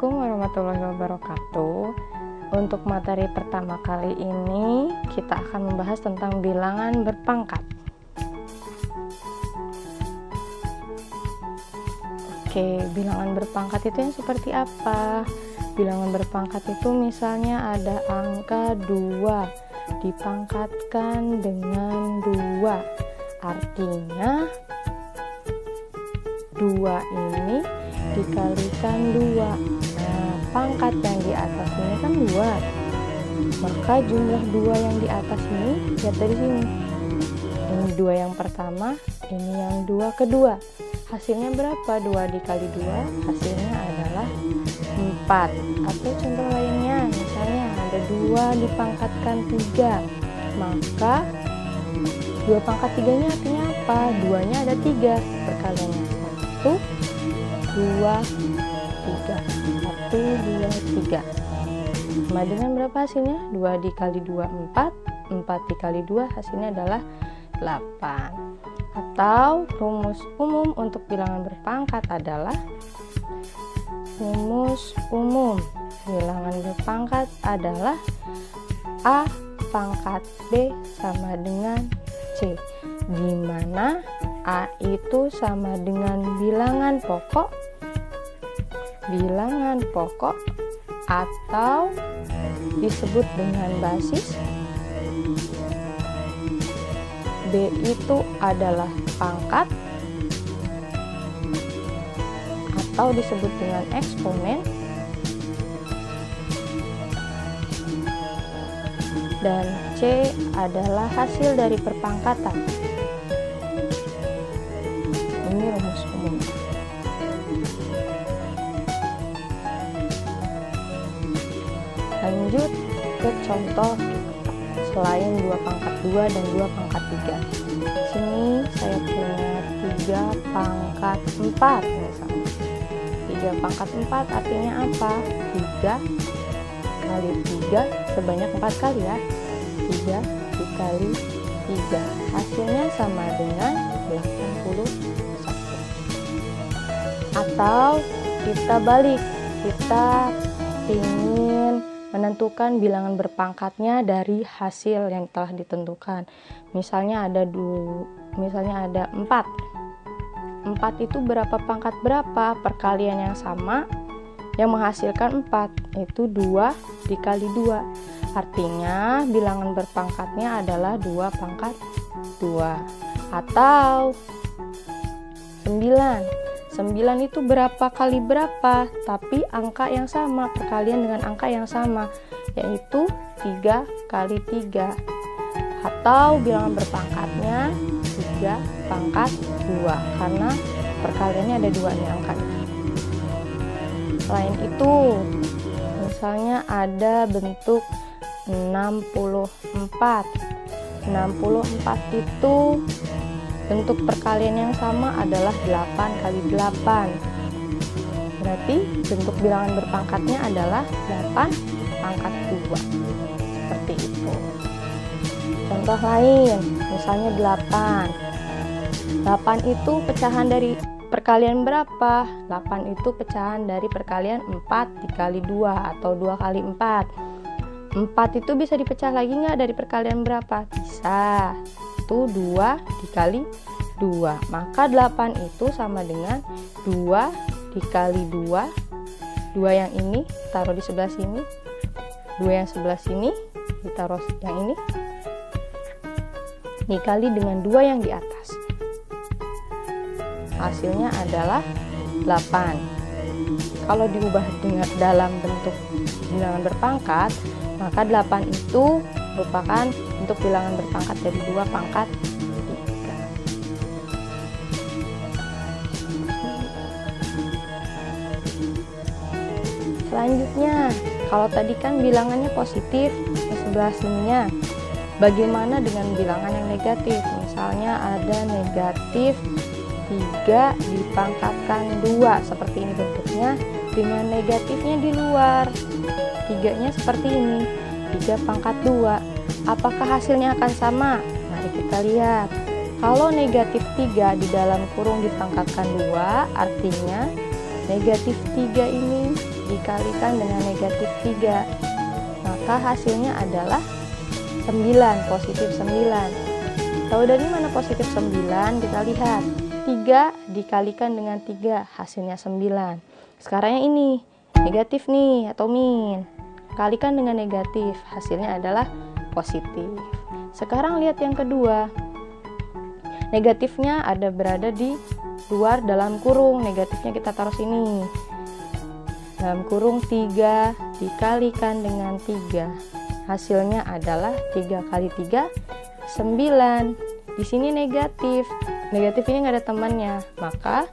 Assalamualaikum warahmatullahi wabarakatuh. Untuk materi pertama kali ini kita akan membahas tentang bilangan berpangkat. Oke, bilangan berpangkat itu yang seperti apa? Bilangan berpangkat itu misalnya ada angka 2 dipangkatkan dengan 2. Artinya 2 ini dikalikan 2. Nah, pangkat yang di atas ini kan 2. Maka jumlah 2 yang di atas ini lihat dari sini. Ini 2 yang pertama, ini yang 2 kedua. Hasilnya berapa? 2 dikali 2 hasilnya adalah 4. Atau contoh lainnya, misalnya ada 2 dipangkatkan 3. Maka 2 pangkat 3 nya artinya apa? 2 nya ada 3. Perkaliannya 1, 2, 3. 1, 2, 3. Sama dengan berapa hasilnya? 2 dikali 2, 4. 4 dikali 2 hasilnya adalah 8. Atau rumus umum untuk bilangan berpangkat adalah rumus umum bilangan berpangkat adalah A pangkat B sama dengan C, di mana A itu sama dengan bilangan pokok atau disebut dengan basis. B itu adalah pangkat atau disebut dengan eksponen, dan C adalah hasil dari perpangkatan. Ini rumus umum. Lanjut ke contoh selain 2 pangkat 2 dan 2 pangkat 3. Sini saya punya 3 pangkat 4 misalnya. 3 pangkat 4 artinya apa? 3 kali 3 sebanyak 4 kali ya. 3 dikali 3 hasilnya sama dengan 81. Atau kita balik, kita ingin menentukan bilangan berpangkatnya dari hasil yang telah ditentukan. Misalnya ada 4. 4 itu berapa pangkat berapa? Perkalian yang sama yang menghasilkan 4, yaitu 2 dikali 2. Artinya bilangan berpangkatnya adalah 2 pangkat 2. Atau 9. 9 itu berapa kali berapa, tapi angka yang sama, perkalian dengan angka yang sama, yaitu 3 kali 3. Atau bilangan berpangkatnya 3 pangkat 2, karena perkaliannya ada 2 nih angkanya. Selain itu, misalnya ada bentuk 64. 64 itu bentuk perkalian yang sama adalah 8 kali 8. Berarti bentuk bilangan berpangkatnya adalah 8 pangkat 2. Seperti itu. Contoh lain, misalnya 8. 8 itu pecahan dari perkalian berapa? 8 itu pecahan dari perkalian 4 dikali 2 atau 2 kali 4. 4 itu bisa dipecah lagi nggak dari perkalian berapa? Bisa. Itu 2 dikali 2. Maka 8 itu sama dengan 2 dikali 2. 2 yang ini taruh di sebelah sini. 2 yang sebelah sini ditaruh yang ini. Dikali dengan 2 yang di atas. Hasilnya adalah 8. Kalau diubah dengan dalam bentuk bilangan berpangkat, maka 8 itu merupakan bentuk bilangan berpangkat dari 2 pangkat 3. Selanjutnya, kalau tadi kan bilangannya positif di sebelah sininya, bagaimana dengan bilangan yang negatif? Misalnya ada negatif 3 dipangkatkan 2, seperti ini bentuknya, dengan negatifnya di luar. 3-nya seperti ini, 3 pangkat 2. Apakah hasilnya akan sama? Mari kita lihat. Kalau negatif 3 di dalam kurung dipangkatkan 2, artinya negatif 3 ini dikalikan dengan negatif 3. Maka hasilnya adalah 9, positif 9. Tahu dari mana positif 9? Kita lihat. 3 dikalikan dengan 3, hasilnya 9. Sekarang yang ini, negatif nih atau min. Kalikan dengan negatif, hasilnya adalah positif. Sekarang lihat yang kedua. Negatifnya berada di luar dalam kurung. Negatifnya kita taruh sini. Dalam kurung 3 dikalikan dengan 3. Hasilnya adalah 3 kali 3, 9. Di sini negatif. Negatif ini nggak ada temannya, maka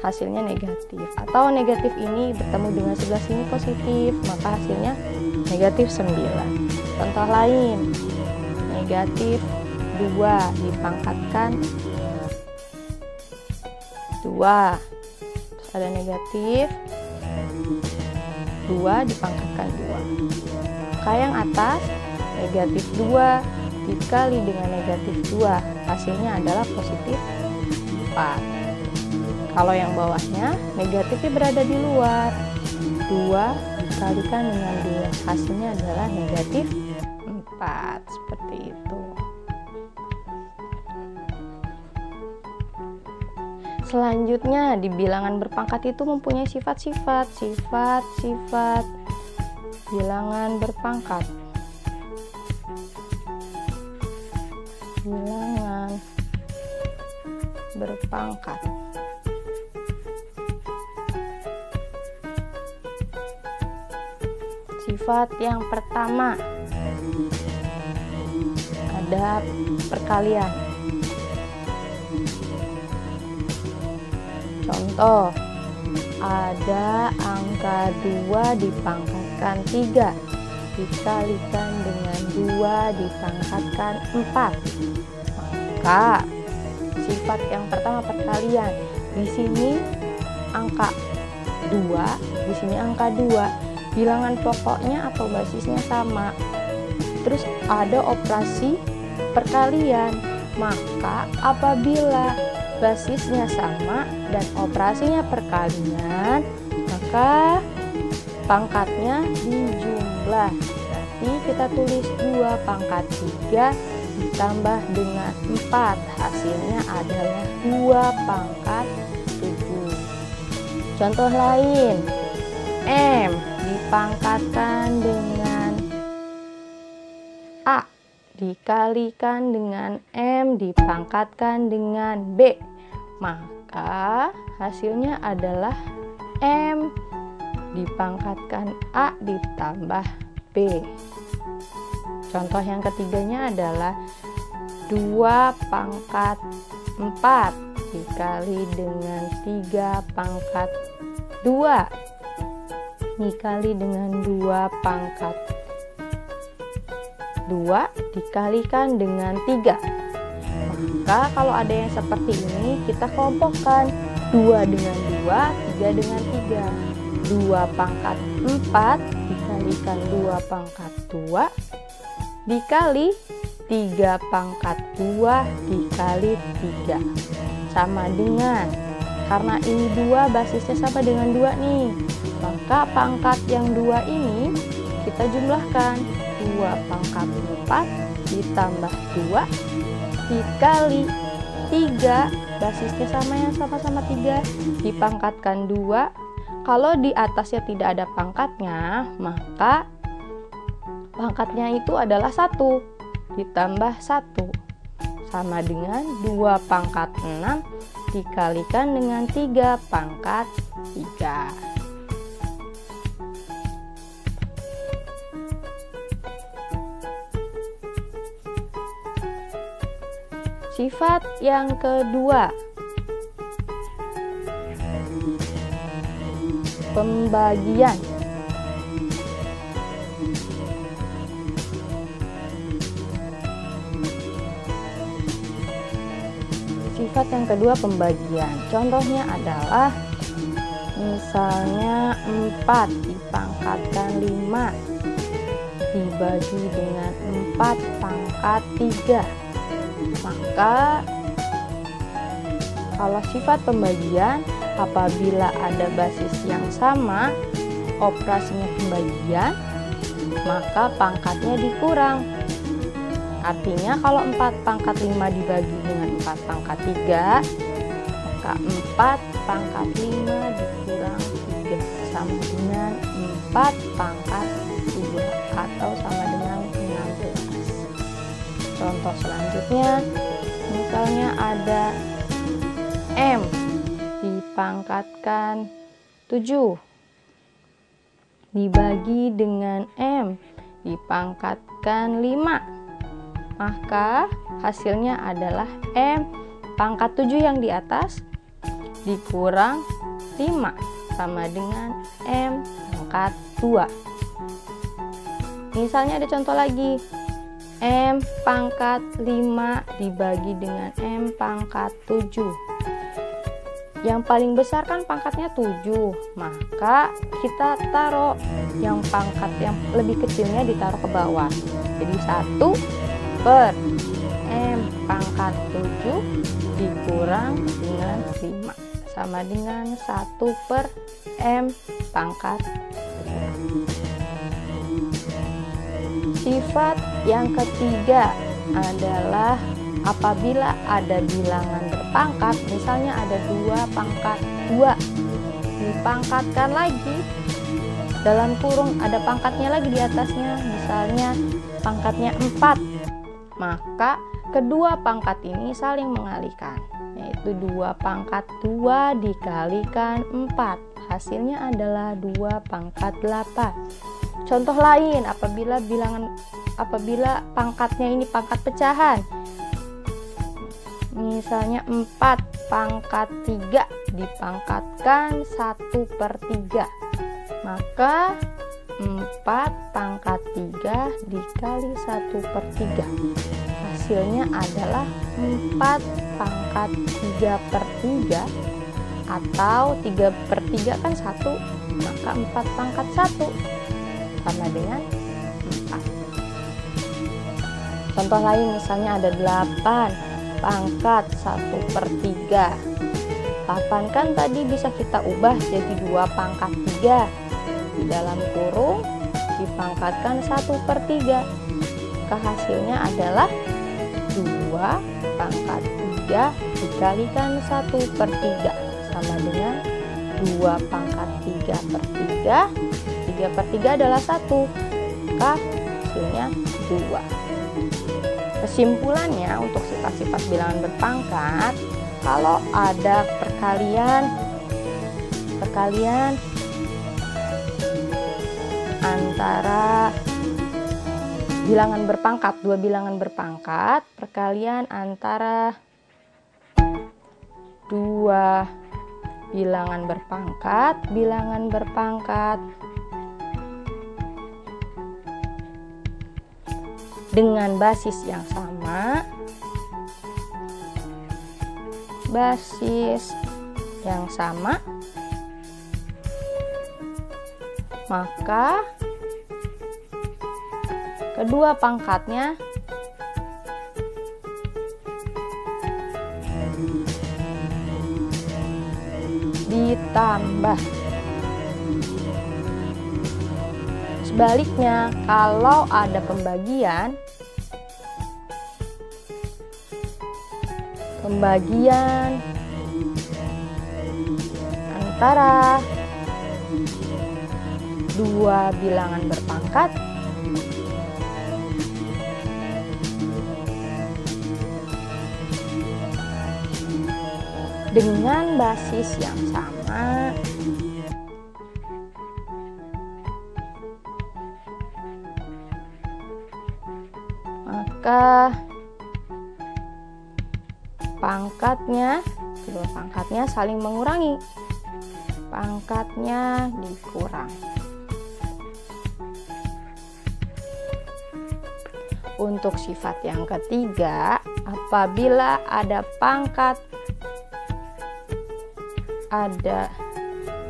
hasilnya negatif. Atau negatif ini bertemu dengan sebelah sini positif, maka hasilnya negatif 9. Contoh lain, negatif 2 dipangkatkan 2. Terus ada negatif 2 dipangkatkan 2. Maka yang atas negatif 2 dikali dengan negatif 2, hasilnya adalah positif 4. Kalau yang bawahnya negatifnya berada di luar, 2 dikalikan dengan 2, hasilnya adalah negatif 4. Seperti itu. Selanjutnya, di bilangan berpangkat itu mempunyai sifat-sifat. Sifat-sifat bilangan berpangkat. Bilangan berpangkat. Sifat yang pertama ada perkalian. Contoh, ada angka 2 dipangkatkan 3 dikalikan dengan 2 dipangkatkan 4. Maka sifat yang pertama perkalian. Di sini angka 2, di sini angka 2. Bilangan pokoknya atau basisnya sama. Terus ada operasi perkalian. Maka apabila basisnya sama dan operasinya perkalian, maka pangkatnya dijumlah. Berarti kita tulis 2 pangkat 3 ditambah dengan 4, hasilnya adalah 2 pangkat 7. Contoh lain, M dipangkatkan dengan A dikalikan dengan M dipangkatkan dengan B, maka hasilnya adalah M dipangkatkan A ditambah B. Contoh yang ketiganya adalah 2 pangkat 4 dikali dengan 3 pangkat 2 dikali dengan 2 pangkat 2 dikalikan dengan 3. Maka kalau ada yang seperti ini, kita kelompokkan 2 dengan 2, 3 dengan 3. 2 pangkat 4 dikalikan 2 pangkat 2 dikali 3 pangkat 2 dikali 3. Sama dengan, karena ini 2 basisnya sama dengan 2 nih, maka pangkat yang 2 ini kita jumlahkan. 2 pangkat 4 ditambah 2 dikali 3, basisnya sama yang sama-sama 3, dipangkatkan 2. Kalau di atasnya tidak ada pangkatnya, maka pangkatnya itu adalah 1 ditambah 1, sama dengan 2 pangkat 6 dikalikan dengan 3 pangkat 3. Sifat yang kedua, pembagian. Sifat yang kedua pembagian. Contohnya adalah misalnya 4 dipangkatkan 5 dibagi dengan 4 pangkat 3. Maka kalau sifat pembagian, apabila ada basis yang sama, operasinya pembagian, maka pangkatnya dikurang. Artinya kalau 4 pangkat 5 dibagi dengan 4 pangkat 3, maka 4 pangkat 5 dikurang 3 sama dengan 4 pangkat 2 atau sama dengan 16. Contoh selanjutnya, misalnya ada M dipangkatkan 7 dibagi dengan M dipangkatkan 5, maka hasilnya adalah M pangkat 7 yang di atas dikurang 5 sama dengan M pangkat 2. Misalnya ada contoh lagi, M pangkat 5 dibagi dengan M pangkat 7. Yang paling besar kan pangkatnya 7, maka kita taruh yang pangkat yang lebih kecilnya ditaruh ke bawah. Jadi 1 per M pangkat 7 dikurang dengan 5 sama dengan 1 per M pangkat 2. Sifat yang ketiga adalah apabila ada bilangan berpangkat, misalnya ada 2 pangkat 2 dipangkatkan lagi, dalam kurung ada pangkatnya lagi di atasnya, misalnya pangkatnya 4, maka kedua pangkat ini saling mengalihkan, yaitu 2 pangkat 2 dikalikan 4, hasilnya adalah 2 pangkat 8. Contoh lain, apabila pangkatnya ini pangkat pecahan, misalnya 4 pangkat 3 dipangkatkan 1 per 3, maka 4 pangkat 3 dikali 1 per 3, hasilnya adalah 4 pangkat 3 per 3, atau 3 per 3 kan 1, maka 4 pangkat 1 sama dengan 4. Contoh lain, misalnya ada 8 pangkat 1 per 3. 8 kan tadi bisa kita ubah jadi 2 pangkat 3. Di dalam kurung dipangkatkan 1 per 3. Hasilnya adalah 2 pangkat 3 dikalikan 1 per 3 sama dengan 2 pangkat 3 per 3. 3 per 3 adalah 1, maka hasilnya 2. Kesimpulannya, untuk sifat-sifat bilangan berpangkat, kalau ada perkalian antara bilangan berpangkat, 2 bilangan berpangkat, perkalian antara 2 bilangan berpangkat dengan basis yang sama, maka kedua pangkatnya ditambah. Sebaliknya, kalau ada pembagian antara 2 bilangan berpangkat dengan basis yang sama, maka kedua pangkatnya saling mengurangi, pangkatnya dikurang. Untuk sifat yang ketiga, apabila ada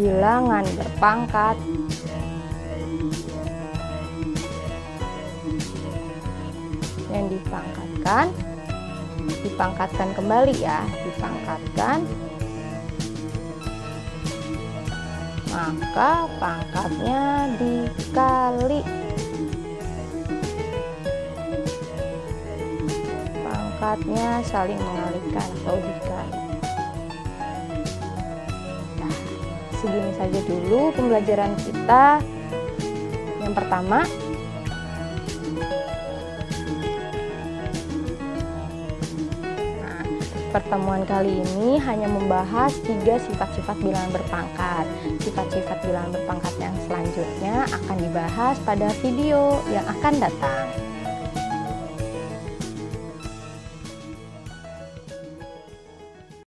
bilangan berpangkat yang dipangkatkan kembali ya, maka pangkatnya dikali. Pangkatnya saling mengalihkan atau dikali. Nah, segini saja dulu pembelajaran kita yang pertama. Nah, pertemuan kali ini hanya membahas 3 sifat-sifat bilangan berpangkat. Sifat-sifat bilangan berpangkat yang selanjutnya akan dibahas pada video yang akan datang.